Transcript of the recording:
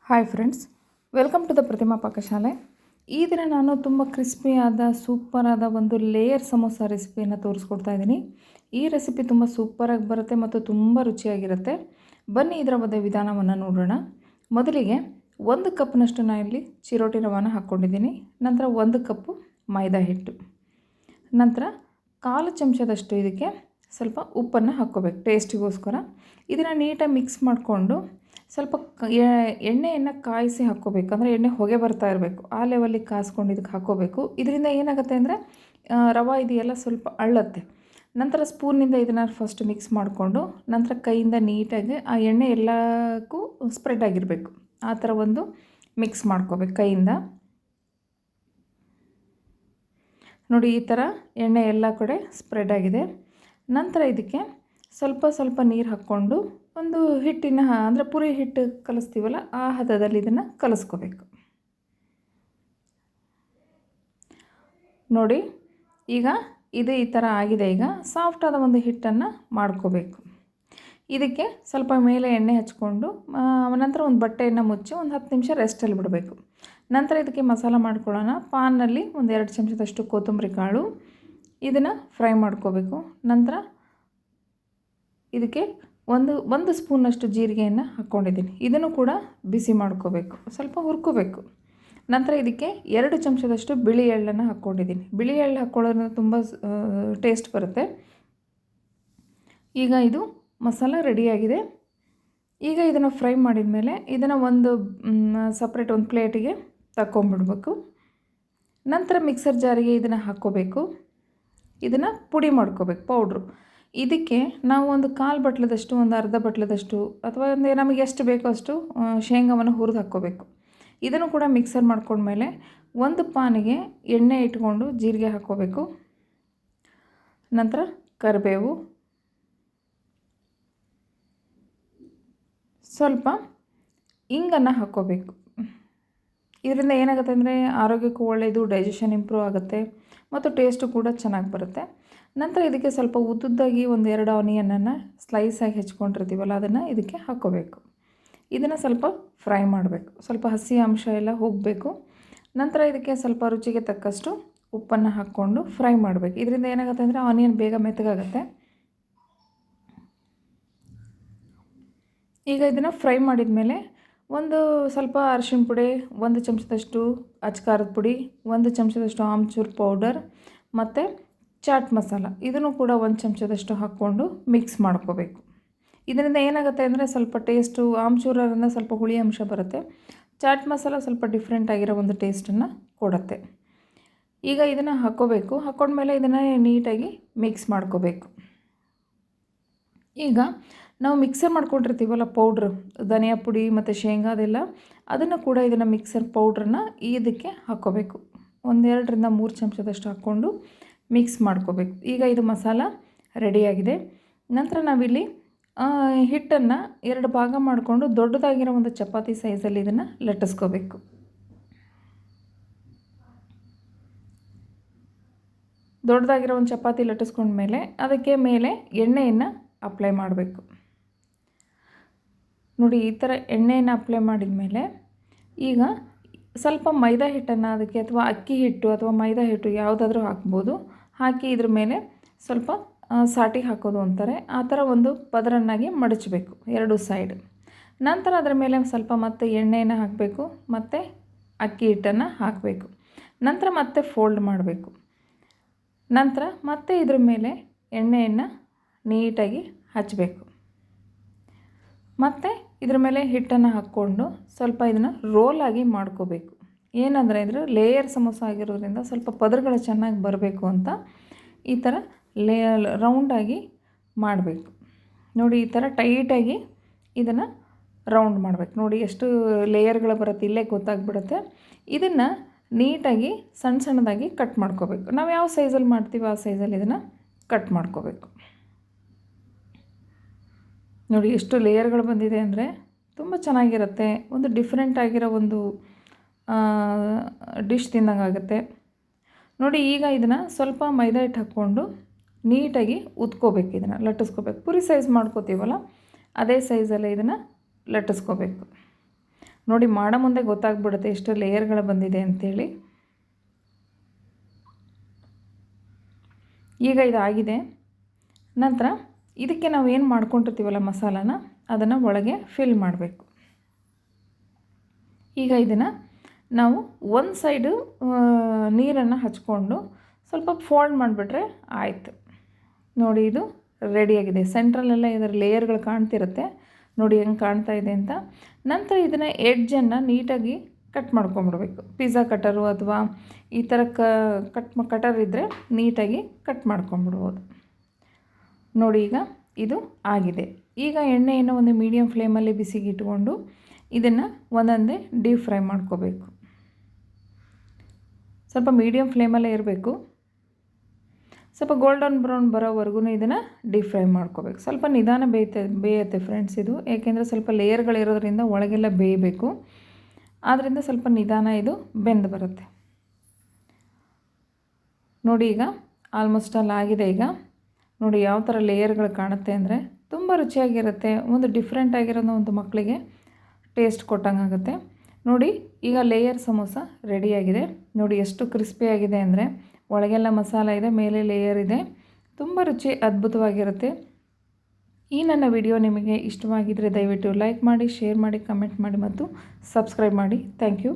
Hi friends, welcome to the Pratima ಪಾಕಶಾಲೆ. ಈ ದಿನ ನಾನು ತುಂಬ ಕ್ರಿಸ್ಪಿಯಾದ ಸೂಪರಾದ ಒಂದು ಲೇಯರ್ ಸಮೋಸ ರೆಸಿಪಿಯನ್ನು ತೋರಿಸ್ಕೊಡ್ತಾ ಇದ್ದೀನಿ. ಈ ರೆಸಿಪಿ ತುಂಬ ಸೂಪರಾಗಿ ಬರುತ್ತೆ ಮತ್ತು ತುಂಬ ರುಚಿಯಾಗಿರುತ್ತೆ. ಬನ್ನಿ ಇದರ ಬಗ್ಗೆ ವಿಧಾನವನ್ನು ನೋಡೋಣ. ಮೊದಲಿಗೆ 1 ಕಪ್ನಷ್ಟು ನಾನು ಇಲ್ಲಿ ಚಿರೋಟಿ ರವಾನ ಹಾಕ್ಕೊಂಡಿದ್ದೀನಿ. ನಂತರ 1 ಕಪ್ಪು ಮೈದಾ ಹಿಟ್ಟು, ನಂತರ 1/4 ಚಮಚದಷ್ಟು ಇದಕ್ಕೆ ಸ್ವಲ್ಪ ಉಪ್ಪನ್ನು ಹಾಕ್ಕೋಬೇಕು ಟೇಸ್ಟಿಗೋಸ್ಕರ. ಇದನ್ನು ನೀಟಾಗಿ ಮಿಕ್ಸ್ ಮಾಡಿಕೊಂಡು ಸ್ವಲ್ಪ ಎಣ್ಣೆಯನ್ನು ಕಾಯಿಸಿ ಹಾಕ್ಕೋಬೇಕು. ಅಂದರೆ ಎಣ್ಣೆ ಹೊಗೆ ಬರ್ತಾ ಇರಬೇಕು, ಆ ಲೆವೆಲ್ಲಿಗೆ ಕಾಸ್ಕೊಂಡು ಇದಕ್ಕೆ ಹಾಕ್ಕೋಬೇಕು. ಇದರಿಂದ ಏನಾಗುತ್ತೆ ಅಂದರೆ ರವೆ ಇದೆಯಲ್ಲ ಸ್ವಲ್ಪ ಅಳ್ಳತ್ತೆ. ನಂತರ ಸ್ಪೂನಿಂದ ಇದನ್ನು ಫಸ್ಟ್ ಮಿಕ್ಸ್ ಮಾಡಿಕೊಂಡು ನಂತರ ಕೈಯಿಂದ ನೀಟಾಗಿ ಆ ಎಣ್ಣೆ ಎಲ್ಲಕ್ಕೂ ಸ್ಪ್ರೆಡ್ ಆಗಿರಬೇಕು. ಆ ಥರ ಒಂದು ಮಿಕ್ಸ್ ಮಾಡ್ಕೋಬೇಕು ಕೈಯಿಂದ. ನೋಡಿ, ಈ ಥರ ಎಣ್ಣೆ ಎಲ್ಲ ಕಡೆ ಸ್ಪ್ರೆಡ್ ಆಗಿದೆ. ನಂತರ ಇದಕ್ಕೆ ಸ್ವಲ್ಪ ಸ್ವಲ್ಪ ನೀರು ಹಾಕ್ಕೊಂಡು ಒಂದು ಹಿಟ್ಟಿನ ಅಂದರೆ ಪುರಿ ಹಿಟ್ಟು ಕಲಿಸ್ತೀವಲ್ಲ ಆ ಹದದಲ್ಲಿ ಇದನ್ನು ಕಲಿಸ್ಕೋಬೇಕು. ನೋಡಿ, ಈಗ ಇದು ಈ ಥರ ಆಗಿದೆ. ಈಗ ಸಾಫ್ಟಾದ ಒಂದು ಹಿಟ್ಟನ್ನು ಮಾಡ್ಕೋಬೇಕು. ಇದಕ್ಕೆ ಸ್ವಲ್ಪ ಮೇಲೆ ಎಣ್ಣೆ ಹಚ್ಕೊಂಡು ನಂತರ ಒಂದು ಬಟ್ಟೆಯನ್ನು ಮುಚ್ಚಿ ಒಂದು 10 ನಿಮಿಷ ರೆಸ್ಟಲ್ಲಿ ಬಿಡಬೇಕು. ನಂತರ ಇದಕ್ಕೆ ಮಸಾಲ ಮಾಡ್ಕೊಳ್ಳೋಣ. ಪಾನ್ನಲ್ಲಿ ಒಂದು 2 ಚಮಚದಷ್ಟು ಕೊತ್ತಂಬರಿ ಕಾಳು ಇದನ್ನು ಫ್ರೈ ಮಾಡ್ಕೋಬೇಕು. ನಂತರ ಇದಕ್ಕೆ ಒಂದು ಸ್ಪೂನಷ್ಟು ಜೀರಿಗೆಯನ್ನು ಹಾಕ್ಕೊಂಡಿದ್ದೀನಿ. ಇದನ್ನು ಕೂಡ ಬಿಸಿ ಮಾಡ್ಕೋಬೇಕು, ಸ್ವಲ್ಪ ಹುರ್ಕೋಬೇಕು. ನಂತರ ಇದಕ್ಕೆ 2 ಚಮಚದಷ್ಟು ಬಿಳಿ ಎಳ್ಳನ್ನು ಹಾಕ್ಕೊಂಡಿದ್ದೀನಿ. ಬಿಳಿ ಎಳ್ಳು ಹಾಕ್ಕೊಳ್ಳೋದ್ರಿಂದ ತುಂಬ ಟೇಸ್ಟ್ ಬರುತ್ತೆ. ಈಗ ಇದು ಮಸಾಲ ರೆಡಿಯಾಗಿದೆ. ಈಗ ಇದನ್ನು ಫ್ರೈ ಮಾಡಿದ ಮೇಲೆ ಇದನ್ನು ಒಂದು ಸಪ್ರೇಟ್ ಒಂದು ಪ್ಲೇಟಿಗೆ ತಗೊಂಬಿಡ್ಬೇಕು. ನಂತರ ಮಿಕ್ಸರ್ ಜಾರಿಗೆ ಇದನ್ನು ಹಾಕ್ಕೋಬೇಕು. ಇದನ್ನು ಪುಡಿ ಮಾಡ್ಕೋಬೇಕು, ಪೌಡ್ರು. ಇದಕ್ಕೆ ನಾವು ಒಂದು 1/4 ಬಟ್ಲದಷ್ಟು, ಒಂದು ಅರ್ಧ ಬಟ್ಲದಷ್ಟು ಅಥವಾ ಒಂದು ನಮಗೆ ಎಷ್ಟು ಬೇಕೋ ಅಷ್ಟು ಶೇಂಗಾವನ್ನು ಹುರಿದು ಹಾಕ್ಕೋಬೇಕು. ಇದನ್ನು ಕೂಡ ಮಿಕ್ಸರ್ ಮಾಡ್ಕೊಂಡ್ಮೇಲೆ ಒಂದು ಪಾನಿಗೆ ಎಣ್ಣೆ ಇಟ್ಕೊಂಡು ಜೀರಿಗೆ ಹಾಕ್ಕೋಬೇಕು. ನಂತರ ಕರಿಬೇವು, ಸ್ವಲ್ಪ ಇಂಗನ್ನು ಹಾಕ್ಕೋಬೇಕು. ಇದರಿಂದ ಏನಾಗುತ್ತೆ ಅಂದರೆ ಆರೋಗ್ಯಕ್ಕೂ ಒಳ್ಳೆಯದು, ಡೈಜೆಷನ್ ಇಂಪ್ರೂವ್ ಆಗುತ್ತೆ ಮತ್ತು ಟೇಸ್ಟು ಕೂಡ ಚೆನ್ನಾಗಿ ಬರುತ್ತೆ. ನಂತರ ಇದಕ್ಕೆ ಸ್ವಲ್ಪ ಉದ್ದುದ್ದಾಗಿ ಒಂದು 2 ಆನಿಯನನ್ನು ಸ್ಲೈಸಾಗಿ ಹೆಚ್ಕೊಂಡಿರ್ತೀವಲ್ಲ ಅದನ್ನು ಇದಕ್ಕೆ ಹಾಕ್ಕೋಬೇಕು. ಇದನ್ನು ಸ್ವಲ್ಪ ಫ್ರೈ ಮಾಡಬೇಕು, ಸ್ವಲ್ಪ ಹಸಿ ಅಂಶ ಎಲ್ಲ ಹೋಗಬೇಕು. ನಂತರ ಇದಕ್ಕೆ ಸ್ವಲ್ಪ ರುಚಿಗೆ ತಕ್ಕಷ್ಟು ಉಪ್ಪನ್ನು ಹಾಕ್ಕೊಂಡು ಫ್ರೈ ಮಾಡಬೇಕು. ಇದರಿಂದ ಏನಾಗುತ್ತೆ ಅಂದರೆ ಆನಿಯನ್ ಬೇಗ ಮೆತ್ತಗಾಗುತ್ತೆ. ಈಗ ಇದನ್ನು ಫ್ರೈ ಮಾಡಿದ ಮೇಲೆ ಒಂದು ಸ್ವಲ್ಪ ಅರಿಶಿಣ ಪುಡಿ, 1 ಚಮಚದಷ್ಟು ಅಚ್ಕಾರದ ಪುಡಿ, 1 ಚಮಚದಷ್ಟು ಆಮ್ಚೂರು ಪೌಡರ್ ಮತ್ತು ಚಾಟ್ ಮಸಾಲ ಇದನ್ನು ಕೂಡ 1 ಚಮಚದಷ್ಟು ಹಾಕ್ಕೊಂಡು ಮಿಕ್ಸ್ ಮಾಡ್ಕೋಬೇಕು. ಇದರಿಂದ ಏನಾಗುತ್ತೆ ಅಂದರೆ ಸ್ವಲ್ಪ ಟೇಸ್ಟು, ಆಮ್ಚೂರರಿಂದ ಸ್ವಲ್ಪ ಹುಳಿ ಅಂಶ ಬರುತ್ತೆ. ಚಾಟ್ ಮಸಾಲ ಸ್ವಲ್ಪ ಡಿಫ್ರೆಂಟ್ ಆಗಿರೋ ಒಂದು ಟೇಸ್ಟನ್ನು ಕೊಡುತ್ತೆ. ಈಗ ಇದನ್ನು ಹಾಕ್ಕೋಬೇಕು. ಹಾಕ್ಕೊಂಡ್ಮೇಲೆ ಇದನ್ನು ನೀಟಾಗಿ ಮಿಕ್ಸ್ ಮಾಡ್ಕೋಬೇಕು. ಈಗ ನಾವು ಮಿಕ್ಸರ್ ಮಾಡ್ಕೊಂಡಿರ್ತೀವಲ್ಲ ಪೌಡ್ರು, ಧನಿಯಾ ಪುಡಿ ಮತ್ತು ಶೇಂಗಾ ಅದೆಲ್ಲ, ಅದನ್ನು ಕೂಡ ಇದನ್ನು ಮಿಕ್ಸರ್ ಪೌಡ್ರನ್ನ ಇದಕ್ಕೆ ಹಾಕ್ಕೋಬೇಕು. 1-2 ರಿಂದ 3 ಚಮಚದಷ್ಟು ಹಾಕ್ಕೊಂಡು ಮಿಕ್ಸ್ ಮಾಡ್ಕೋಬೇಕು. ಈಗ ಇದು ಮಸಾಲ ರೆಡಿಯಾಗಿದೆ. ನಂತರ ನಾವಿಲ್ಲಿ ಹಿಟ್ಟನ್ನು 2 ಭಾಗ ಮಾಡಿಕೊಂಡು ದೊಡ್ಡದಾಗಿರೋ ಒಂದು ಚಪಾತಿ ಸೈಜಲ್ಲಿ ಇದನ್ನು ಲಟ್ಟಿಸ್ಕೋಬೇಕು. ದೊಡ್ಡದಾಗಿರೋ ಒಂದು ಚಪಾತಿ ಲಟ್ಟಿಸ್ಕೊಂಡ್ಮೇಲೆ ಅದಕ್ಕೆ ಮೇಲೆ ಎಣ್ಣೆಯನ್ನು ಅಪ್ಲೈ ಮಾಡಬೇಕು. ನೋಡಿ, ಈ ಥರ ಎಣ್ಣೆಯನ್ನು ಅಪ್ಲೈ ಮಾಡಿದ ಮೇಲೆ ಈಗ ಸ್ವಲ್ಪ ಮೈದಾ ಹಿಟ್ಟನ್ನು ಅದಕ್ಕೆ, ಅಥವಾ ಅಕ್ಕಿ ಹಿಟ್ಟು ಅಥವಾ ಮೈದಾ ಹಿಟ್ಟು ಯಾವುದಾದ್ರೂ ಹಾಕ್ಬೋದು, ಹಾಕಿ ಇದ್ರ ಮೇಲೆ ಸ್ವಲ್ಪ ಸಾಟಿ ಹಾಕೋದು ಅಂತಾರೆ, ಆ ಥರ ಒಂದು ಪದರನ್ನಾಗಿ ಮಡಚಬೇಕು 2 ಸೈಡ್. ನಂತರ ಅದರ ಮೇಲೆ ಸ್ವಲ್ಪ ಮತ್ತೆ ಎಣ್ಣೆಯನ್ನು ಹಾಕಬೇಕು, ಮತ್ತು ಅಕ್ಕಿ ಹಿಟ್ಟನ್ನು ಹಾಕಬೇಕು. ನಂತರ ಮತ್ತೆ ಫೋಲ್ಡ್ ಮಾಡಬೇಕು. ನಂತರ ಮತ್ತೆ ಇದ್ರ ಮೇಲೆ ಎಣ್ಣೆಯನ್ನು ನೀಟಾಗಿ ಹಚ್ಚಬೇಕು. ಮತ್ತು ಇದ್ರ ಮೇಲೆ ಹಿಟ್ಟನ್ನು ಹಾಕ್ಕೊಂಡು ಸ್ವಲ್ಪ ಇದನ್ನು ರೋಲಾಗಿ ಮಾಡ್ಕೋಬೇಕು. ಏನಂದರೆ ಇದ್ರ ಲೇಯರ್ ಸಮೋಸ ಆಗಿರೋದ್ರಿಂದ ಸ್ವಲ್ಪ ಪದರಗಳು ಚೆನ್ನಾಗಿ ಬರಬೇಕು ಅಂತ ಈ ಥರ ರೌಂಡಾಗಿ ಮಾಡಬೇಕು. ನೋಡಿ, ಈ ಥರ ಟೈಟಾಗಿ ಇದನ್ನು ರೌಂಡ್ ಮಾಡಬೇಕು. ನೋಡಿ ಎಷ್ಟು ಲೇಯರ್ಗಳು ಬರುತ್ತೆ, ಇಲ್ಲೇ ಗೊತ್ತಾಗ್ಬಿಡುತ್ತೆ. ಇದನ್ನು ನೀಟಾಗಿ ಸಣ್ಣ ಸಣ್ಣದಾಗಿ ಕಟ್ ಮಾಡ್ಕೋಬೇಕು. ನಾವು ಯಾವ ಸೈಜಲ್ಲಿ ಮಾಡ್ತೀವಿ ಆ ಸೈಜಲ್ಲಿ ಇದನ್ನು ಕಟ್ ಮಾಡ್ಕೋಬೇಕು. ನೋಡಿ ಎಷ್ಟು ಲೇಯರ್ಗಳು ಬಂದಿದೆ ಅಂದರೆ ತುಂಬ ಚೆನ್ನಾಗಿರುತ್ತೆ. ಒಂದು ಡಿಫ್ರೆಂಟ್ ಆಗಿರೋ ಒಂದು ಡಿಶ್ ತಿನ್ನಂಗಾಗುತ್ತೆ. ನೋಡಿ, ಈಗ ಇದನ್ನು ಸ್ವಲ್ಪ ಮೈದಾ ಹಿಟ್ಟು ಹಾಕ್ಕೊಂಡು ನೀಟಾಗಿ ಉತ್ಕೋಬೇಕು. ಇದನ್ನು ಲಟ್ಟಿಸ್ಕೋಬೇಕು. ಪುರಿ ಸೈಜ್ ಮಾಡ್ಕೋತೀವಲ್ಲ ಅದೇ ಸೈಜಲ್ಲೇ ಇದನ್ನು ಲಟ್ಟಿಸ್ಕೋಬೇಕು. ನೋಡಿ ಮಾಡೋ ಮುಂದೆ ಗೊತ್ತಾಗ್ಬಿಡುತ್ತೆ ಎಷ್ಟು ಲೇಯರ್ಗಳು ಬಂದಿದೆ ಅಂಥೇಳಿ. ಈಗ ಇದಾಗಿದೆ. ನಂತರ ಇದಕ್ಕೆ ನಾವು ಏನು ಮಾಡ್ಕೊಂಡಿರ್ತೀವಲ್ಲ ಮಸಾಲಾನ, ಅದನ್ನು ಒಳಗೆ ಫಿಲ್ ಮಾಡಬೇಕು. ಈಗ ಇದನ್ನು ನಾವು ಒಂದು ಸೈಡು ನೀರನ್ನು ಹಚ್ಕೊಂಡು ಸ್ವಲ್ಪ ಫೋಲ್ಡ್ ಮಾಡಿಬಿಟ್ರೆ ಆಯಿತು. ನೋಡಿ ಇದು ರೆಡಿಯಾಗಿದೆ. ಸೆಂಟ್ರಲ್ಲೆಲ್ಲ ಇದರ ಲೇಯರ್ಗಳು ಕಾಣ್ತಿರುತ್ತೆ, ನೋಡಿ ಹೆಂಗೆ ಕಾಣ್ತಾ ಇದೆ ಅಂತ. ನಂತರ ಇದನ್ನು ಎಡ್ಜನ್ನು ನೀಟಾಗಿ ಕಟ್ ಮಾಡ್ಕೊಂಬಿಡ್ಬೇಕು. ಪಿಜ್ಜಾ ಕಟರು ಅಥವಾ ಈ ಥರ ಕಟರ್ ಇದ್ದರೆ ನೀಟಾಗಿ ಕಟ್ ಮಾಡ್ಕೊಂಬಿಡ್ಬೋದು. ನೋಡಿ ಈಗ ಇದು ಆಗಿದೆ. ಈಗ ಎಣ್ಣೆಯನ್ನು ಒಂದು ಮೀಡಿಯಮ್ ಫ್ಲೇಮಲ್ಲಿ ಬಿಸಿಗೆ ಇಟ್ಕೊಂಡು ಇದನ್ನು ಒಂದೊಂದೇ ಡೀಪ್ ಫ್ರೈ ಮಾಡ್ಕೋಬೇಕು. ಸ್ವಲ್ಪ ಮೀಡಿಯಮ್ ಫ್ಲೇಮಲ್ಲೇ ಇರಬೇಕು. ಸ್ವಲ್ಪ ಗೋಲ್ಡನ್ ಬ್ರೌನ್ ಬರೋವರೆಗೂ ಇದನ್ನು ಡೀಪ್ ಫ್ರೈ ಮಾಡ್ಕೋಬೇಕು. ಸ್ವಲ್ಪ ನಿಧಾನ ಬೇಯುತ್ತೆ ಫ್ರೆಂಡ್ಸ್ ಇದು, ಏಕೆಂದರೆ ಸ್ವಲ್ಪ ಲೇಯರ್ಗಳಿರೋದ್ರಿಂದ ಒಳಗೆಲ್ಲ ಬೇಯಬೇಕು. ಆದ್ದರಿಂದ ಸ್ವಲ್ಪ ನಿಧಾನ ಇದು ಬೆಂದು ಬರುತ್ತೆ. ನೋಡಿ ಈಗ ಆಲ್ಮೋಸ್ಟ್ ಅಲ್ಲಿ ಆಗಿದೆ. ಈಗ ನೋಡಿ ಯಾವ ಥರ ಲೇಯರ್ಗಳು ಕಾಣುತ್ತೆ ಅಂದರೆ ತುಂಬ ರುಚಿಯಾಗಿರುತ್ತೆ. ಒಂದು ಡಿಫ್ರೆಂಟ್ ಆಗಿರೋದು ಒಂದು ಮಕ್ಕಳಿಗೆ ಟೇಸ್ಟ್ ಕೊಟ್ಟಂಗಾಗುತ್ತೆ. ನೋಡಿ ಈಗ ಲೇಯರ್ ಸಮೋಸ ರೆಡಿಯಾಗಿದೆ. ನೋಡಿ ಎಷ್ಟು ಕ್ರಿಸ್ಪಿಯಾಗಿದೆ ಅಂದರೆ ಒಳಗೆಲ್ಲ ಮಸಾಲ ಇದೆ, ಮೇಲೆ ಲೇಯರ್ ಇದೆ. ತುಂಬ ರುಚಿ ಅದ್ಭುತವಾಗಿರುತ್ತೆ. ಈ ನನ್ನ ವಿಡಿಯೋ ನಿಮಗೆ ಇಷ್ಟವಾಗಿದ್ದರೆ ದಯವಿಟ್ಟು ಲೈಕ್ ಮಾಡಿ, ಶೇರ್ ಮಾಡಿ, ಕಮೆಂಟ್ ಮಾಡಿ ಮತ್ತು ಸಬ್ಸ್ಕ್ರೈಬ್ ಮಾಡಿ. Thank you.